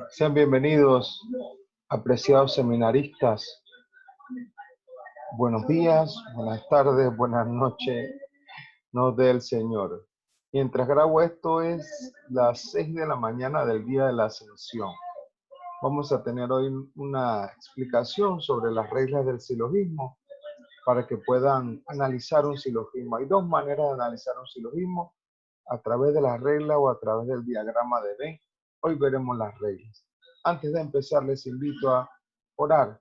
Sean bienvenidos, apreciados seminaristas. Buenos días, buenas tardes, buenas noches, nos dé el Señor. Mientras grabo esto es las 6 de la mañana del día de la Ascensión. Vamos a tener hoy una explicación sobre las reglas del silogismo para que puedan analizar un silogismo. Hay dos maneras de analizar un silogismo, a través de las reglas o a través del diagrama de Venn. Hoy veremos las reglas. Antes de empezar, les invito a orar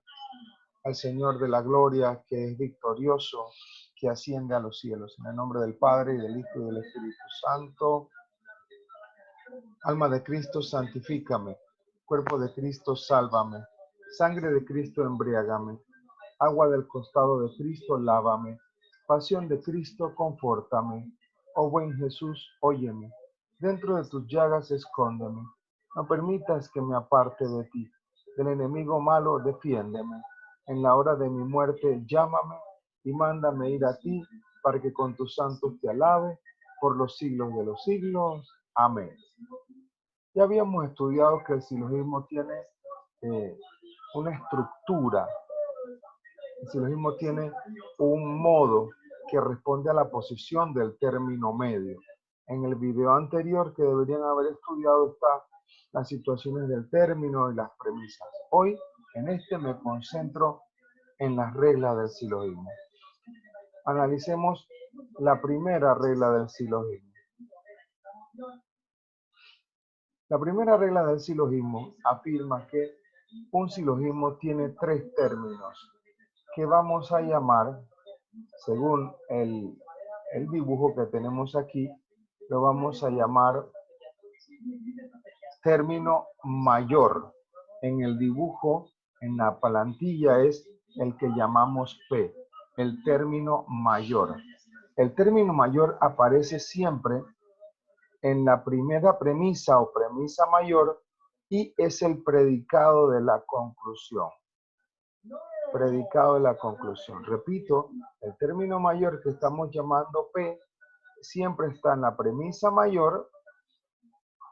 al Señor de la gloria, que es victorioso, que asciende a los cielos. En el nombre del Padre, y del Hijo, y del Espíritu Santo. Alma de Cristo, santifícame. Cuerpo de Cristo, sálvame. Sangre de Cristo, embriágame. Agua del costado de Cristo, lávame. Pasión de Cristo, confórtame. Oh buen Jesús, óyeme. Dentro de tus llagas, escóndeme. No permitas que me aparte de ti. Del enemigo malo, defiéndeme. En la hora de mi muerte, llámame y mándame ir a ti, para que con tus santos te alabe por los siglos de los siglos. Amén. Ya habíamos estudiado que el silogismo tiene una estructura. El silogismo tiene un modo que responde a la posición del término medio. En el video anterior que deberían haber estudiado está las situaciones del término y las premisas. Hoy, en este, me concentro en las reglas del silogismo. Analicemos la primera regla del silogismo. La primera regla del silogismo afirma que un silogismo tiene tres términos que vamos a llamar, según el dibujo que tenemos aquí, lo vamos a llamar término mayor. En el dibujo, en la plantilla, es el que llamamos P, el término mayor. El término mayor aparece siempre en la primera premisa o premisa mayor y es el predicado de la conclusión. Predicado de la conclusión. Repito, el término mayor que estamos llamando P siempre está en la premisa mayor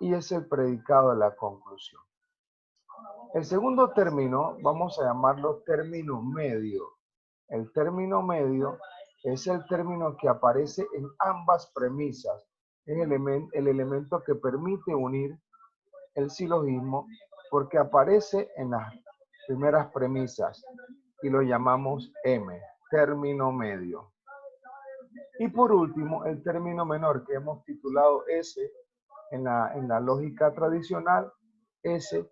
y es el predicado de la conclusión. El segundo término vamos a llamarlo término medio. El término medio es el término que aparece en ambas premisas. Es el elemento que permite unir el silogismo porque aparece en las primeras premisas y lo llamamos M, término medio. Y por último, el término menor que hemos titulado S en la lógica tradicional, S,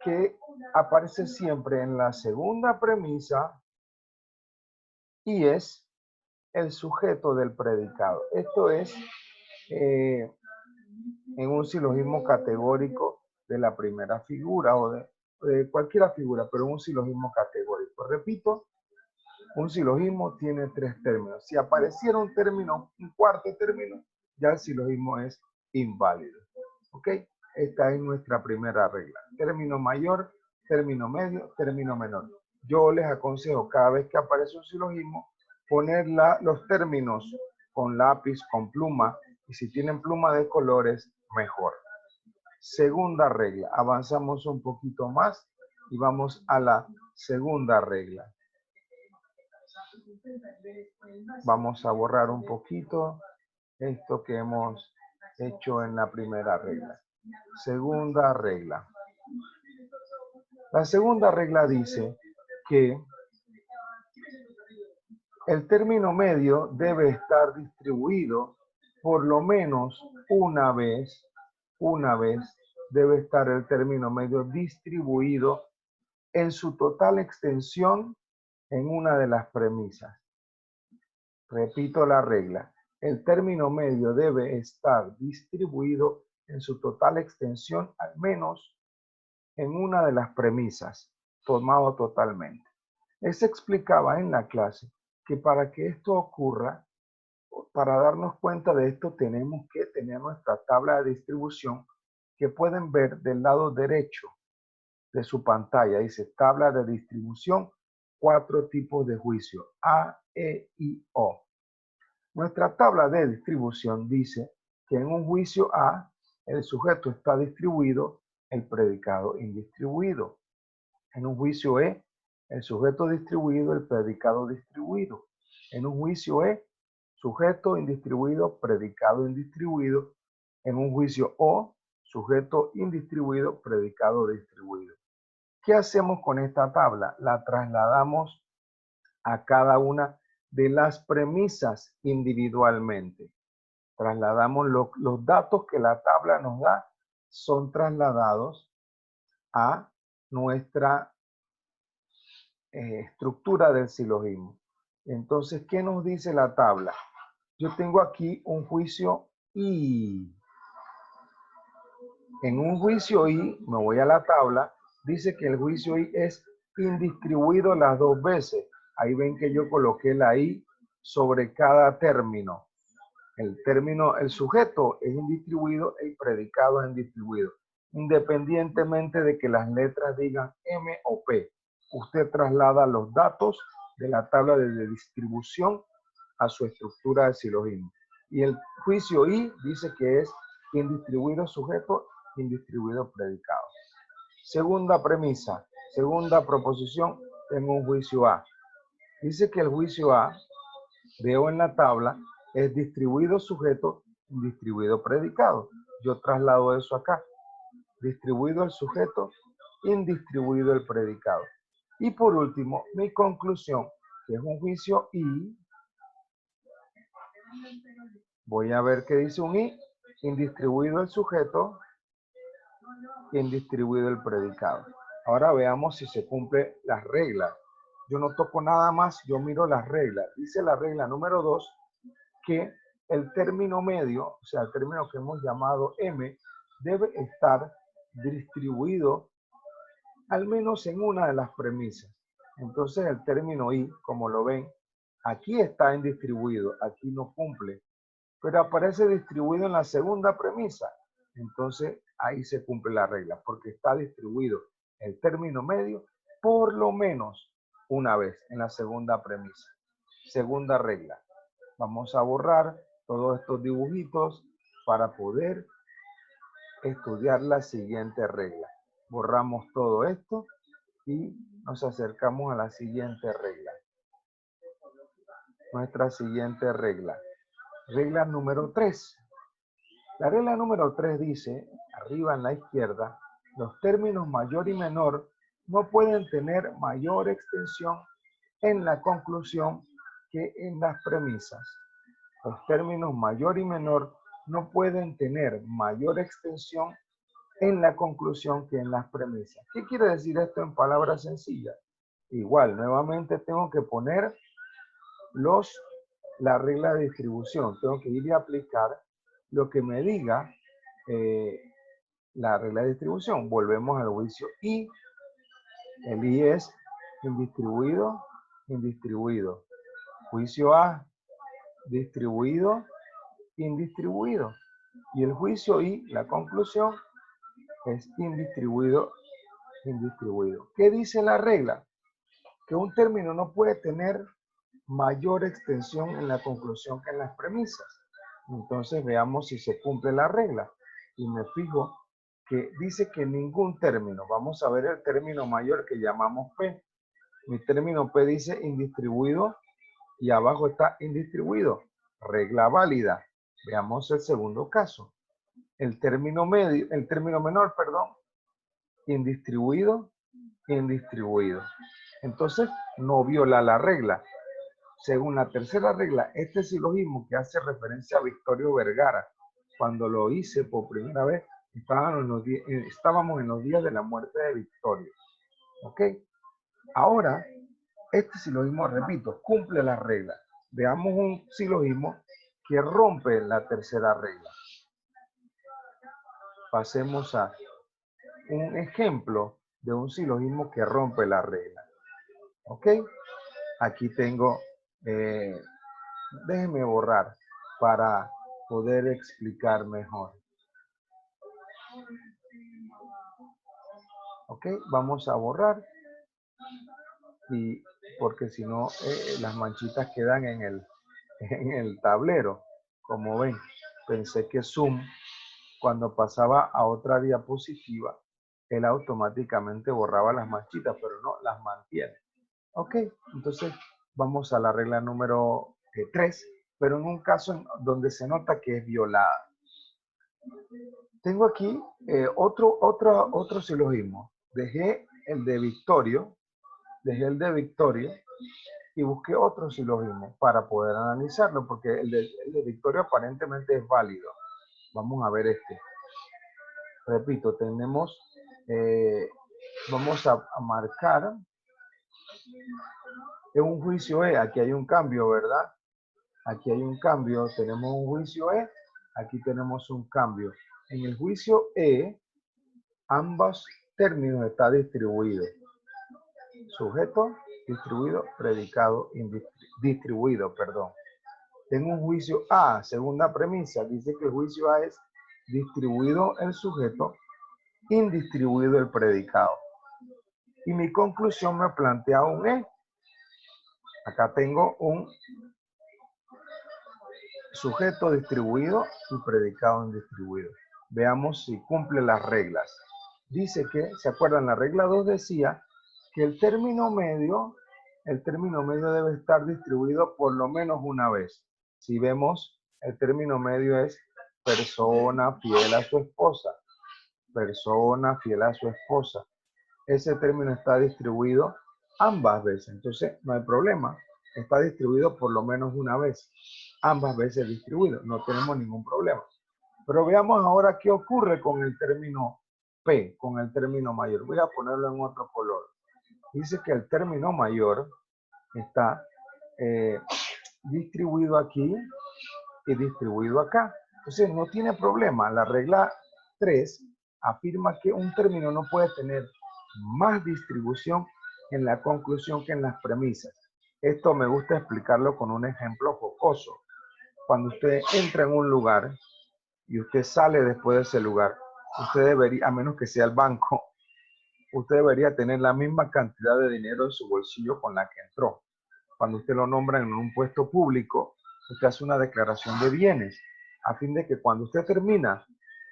que aparece siempre en la segunda premisa y es el sujeto del predicado. Esto es en un silogismo categórico de la primera figura o de cualquier figura, pero un silogismo categórico. Repito, un silogismo tiene tres términos. Si apareciera un término, un cuarto término, ya el silogismo es inválido. ¿Ok? Esta es nuestra primera regla. Término mayor, término medio, término menor. Yo les aconsejo cada vez que aparece un silogismo, poner los términos con lápiz, con pluma, y si tienen pluma de colores, mejor. Segunda regla. Avanzamos un poquito más y vamos a la segunda regla. Vamos a borrar un poquito esto que hemos hecho en la primera regla. Segunda regla. La segunda regla dice que el término medio debe estar distribuido por lo menos una vez debe estar el término medio distribuido en su total extensión en una de las premisas. Repito la regla. El término medio debe estar distribuido en su total extensión al menos en una de las premisas, tomado totalmente. Se explicaba en la clase que para que esto ocurra, para darnos cuenta de esto, tenemos que tener nuestra tabla de distribución que pueden ver del lado derecho de su pantalla. Dice tabla de distribución, 4 tipos de juicio, A, E, I, O. Nuestra tabla de distribución dice que en un juicio A el sujeto está distribuido, el predicado indistribuido. En un juicio E, el sujeto distribuido, el predicado distribuido. En un juicio E, sujeto indistribuido, predicado indistribuido. En un juicio O, sujeto indistribuido, predicado distribuido. ¿Qué hacemos con esta tabla? La trasladamos a cada una de las premisas individualmente. Trasladamos los datos que la tabla nos da, son trasladados a nuestra estructura del silogismo. Entonces, ¿qué nos dice la tabla? Yo tengo aquí un juicio I. En un juicio I, me voy a la tabla, dice que el juicio I es indistribuido las dos veces. Ahí ven que yo coloqué la I sobre cada término. El término, el sujeto es indistribuido, el predicado es indistribuido. Independientemente de que las letras digan M o P, usted traslada los datos de la tabla de distribución a su estructura de silogismo. Y el juicio I dice que es indistribuido sujeto, indistribuido predicado. Segunda premisa, segunda proposición, tengo un juicio A. Dice que el juicio A, veo en la tabla, es distribuido sujeto, indistribuido predicado. Yo traslado eso acá. Distribuido el sujeto, indistribuido el predicado. Y por último, mi conclusión, que es un juicio I. Voy a ver qué dice un I. Indistribuido el sujeto, indistribuido el predicado. Ahora veamos si se cumplen las reglas. Yo no toco nada más, yo miro las reglas. Dice la regla número 2 que el término medio, o sea, el término que hemos llamado M, debe estar distribuido al menos en una de las premisas. Entonces el término I, como lo ven, aquí está indistribuido, aquí no cumple, pero aparece distribuido en la segunda premisa. Entonces ahí se cumple la regla, porque está distribuido el término medio por lo menos una vez en la segunda premisa. Segunda regla. Vamos a borrar todos estos dibujitos para poder estudiar la siguiente regla. Borramos todo esto y nos acercamos a la siguiente regla. Nuestra siguiente regla. Regla número 3. La regla número 3 dice, arriba en la izquierda, los términos mayor y menor no pueden tener mayor extensión en la conclusión que en las premisas. Los términos mayor y menor no pueden tener mayor extensión en la conclusión que en las premisas. ¿Qué quiere decir esto en palabras sencillas? Igual, nuevamente tengo que poner la regla de distribución. Tengo que ir y aplicar lo que me diga la regla de distribución. Volvemos al juicio I. El I es indistribuido, indistribuido. Juicio A, distribuido, indistribuido. Y el juicio I, la conclusión, es indistribuido, indistribuido. ¿Qué dice la regla? Que un término no puede tener mayor extensión en la conclusión que en las premisas. Entonces veamos si se cumple la regla. Y me fijo que dice que ningún término, vamos a ver el término mayor que llamamos P. Mi término P dice indistribuido y abajo está indistribuido. Regla válida. Veamos el segundo caso. El término menor, perdón, indistribuido, indistribuido. Entonces no viola la regla. Según la tercera regla, este silogismo que hace referencia a Victorio Vergara, cuando lo hice por primera vez, estábamos en los días de la muerte de Victorio. ¿Ok? Ahora, este silogismo, repito, cumple la regla. Veamos un silogismo que rompe la tercera regla. Pasemos a un ejemplo de un silogismo que rompe la regla. ¿Ok? Aquí tengo, déjenme borrar para poder explicar mejor. ¿Ok? Vamos a borrar. Y porque si no, las manchitas quedan en el tablero. Como ven, pensé que Zoom cuando pasaba a otra diapositiva, él automáticamente borraba las manchitas, pero no, las mantiene. Ok, entonces vamos a la regla número 3, pero en un caso donde se nota que es violada. Tengo aquí otro silogismo. Dejé el de Victorio y busqué otro silogismo para poder analizarlo, porque el de Victorio aparentemente es válido. Vamos a ver este. Repito, vamos a marcar en un juicio E, aquí hay un cambio, ¿verdad? Aquí hay un cambio, tenemos un juicio E, aquí tenemos un cambio. En el juicio E, ambos términos están distribuidos. Sujeto, distribuido, predicado, distribuido, perdón. Tengo un juicio A, segunda premisa, dice que el juicio A es distribuido el sujeto, indistribuido el predicado. Y mi conclusión me plantea un E. Acá tengo un sujeto distribuido y predicado indistribuido. Veamos si cumple las reglas. Dice que, ¿se acuerdan? La regla 2 decía que el término medio debe estar distribuido por lo menos una vez. Si vemos, el término medio es persona fiel a su esposa. Persona fiel a su esposa. Ese término está distribuido ambas veces. Entonces, no hay problema. Está distribuido por lo menos una vez. Ambas veces distribuido. No tenemos ningún problema. Pero veamos ahora qué ocurre con el término P, con el término mayor. Voy a ponerlo en otro color. Dice que el término mayor está distribuido aquí y distribuido acá. Entonces, no tiene problema. La regla 3 afirma que un término no puede tener más distribución en la conclusión que en las premisas. Esto me gusta explicarlo con un ejemplo jocoso. Cuando usted entra en un lugar y usted sale después de ese lugar, usted debería, a menos que sea el banco, usted debería tener la misma cantidad de dinero en su bolsillo con la que entró. Cuando usted lo nombra en un puesto público, usted hace una declaración de bienes, a fin de que cuando usted termina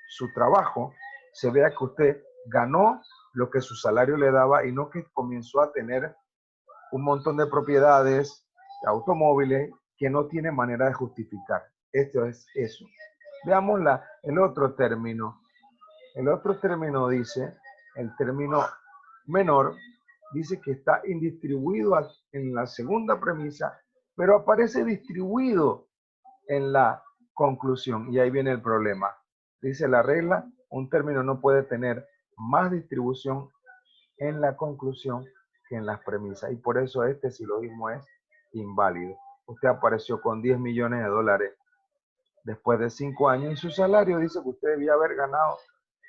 su trabajo, se vea que usted ganó lo que su salario le daba y no que comenzó a tener un montón de propiedades, de automóviles, que no tiene manera de justificar. Esto es eso. Veamos el otro término. El otro término dice, el término menor, dice que está indistribuido en la segunda premisa, pero aparece distribuido en la conclusión. Y ahí viene el problema. Dice la regla, un término no puede tener más distribución en la conclusión que en las premisas. Y por eso este silogismo es inválido. Usted apareció con 10 millones de dólares después de 5 años y su salario dice que usted debía haber ganado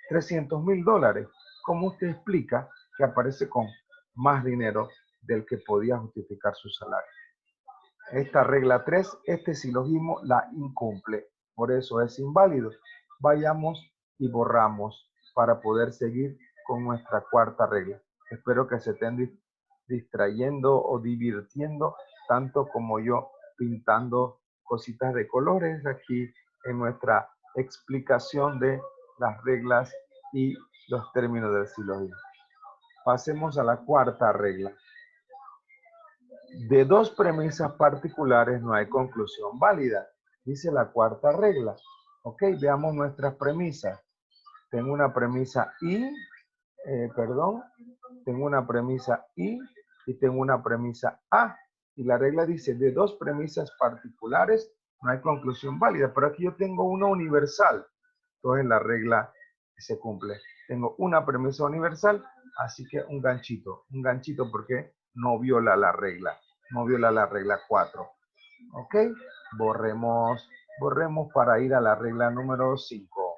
300 mil dólares. ¿Cómo usted explica que aparece con más dinero del que podía justificar su salario? Esta regla 3, este silogismo la incumple. Por eso es inválido. Vayamos y borramos para poder seguir con nuestra cuarta regla. Espero que se estén distrayendo o divirtiendo tanto como yo pintando cositas de colores aquí en nuestra explicación de las reglas y los términos del silogismo. Pasemos a la cuarta regla. De dos premisas particulares no hay conclusión válida, dice la cuarta regla. Ok, veamos nuestras premisas. Tengo una premisa tengo una premisa I y tengo una premisa A. Y la regla dice, de dos premisas particulares no hay conclusión válida. Pero aquí yo tengo una universal. Entonces la regla se cumple. Tengo una premisa universal, así que un ganchito porque no viola la regla. No viola la regla 4. ¿Ok? Borremos para ir a la regla número 5.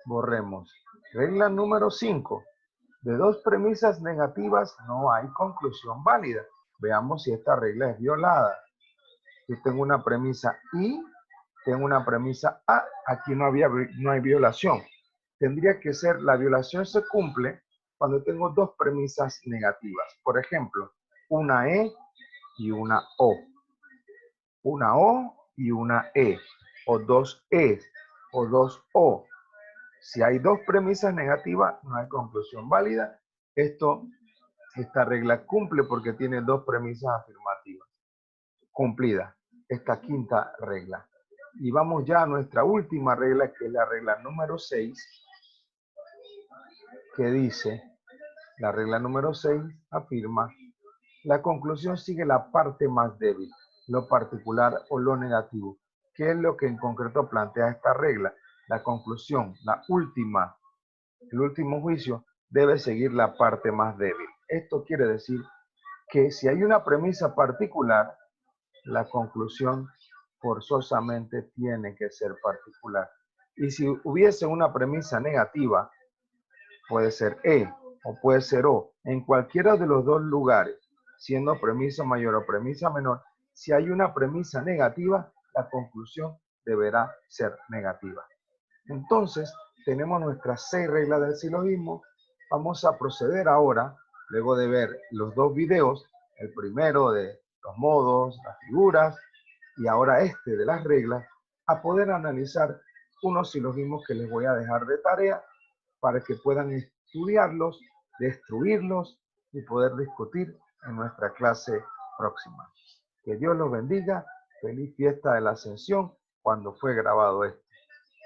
Borremos. Regla número 5. De dos premisas negativas no hay conclusión válida. Veamos si esta regla es violada. Yo tengo una premisa I, tengo una premisa A. Aquí no hay violación. Tendría que ser, la violación se cumple cuando tengo dos premisas negativas. Por ejemplo, una E y una O. Una O y una E. O dos E o dos O. Si hay dos premisas negativas, no hay conclusión válida. Esta regla cumple porque tiene dos premisas afirmativas. Cumplida esta quinta regla. Y vamos ya a nuestra última regla, que es la regla número 6, que dice, la regla número 6 afirma, la conclusión sigue la parte más débil, lo particular o lo negativo. ¿Qué es lo que en concreto plantea esta regla? La conclusión, el último juicio, debe seguir la parte más débil. Esto quiere decir que si hay una premisa particular, la conclusión forzosamente tiene que ser particular. Y si hubiese una premisa negativa, puede ser E o puede ser O, en cualquiera de los dos lugares, siendo premisa mayor o premisa menor, si hay una premisa negativa, la conclusión deberá ser negativa. Entonces, tenemos nuestras 6 reglas del silogismo. Vamos a proceder ahora, luego de ver los dos videos, el primero de los modos, las figuras, y ahora este de las reglas, a poder analizar unos silogismos que les voy a dejar de tarea para que puedan estudiarlos, destruirlos y poder discutir en nuestra clase próxima. Que Dios los bendiga. Feliz fiesta de la Ascensión cuando fue grabado esto.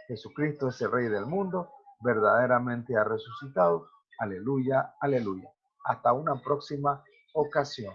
Jesucristo es el Rey del mundo, verdaderamente ha resucitado. Aleluya, aleluya. Hasta una próxima ocasión.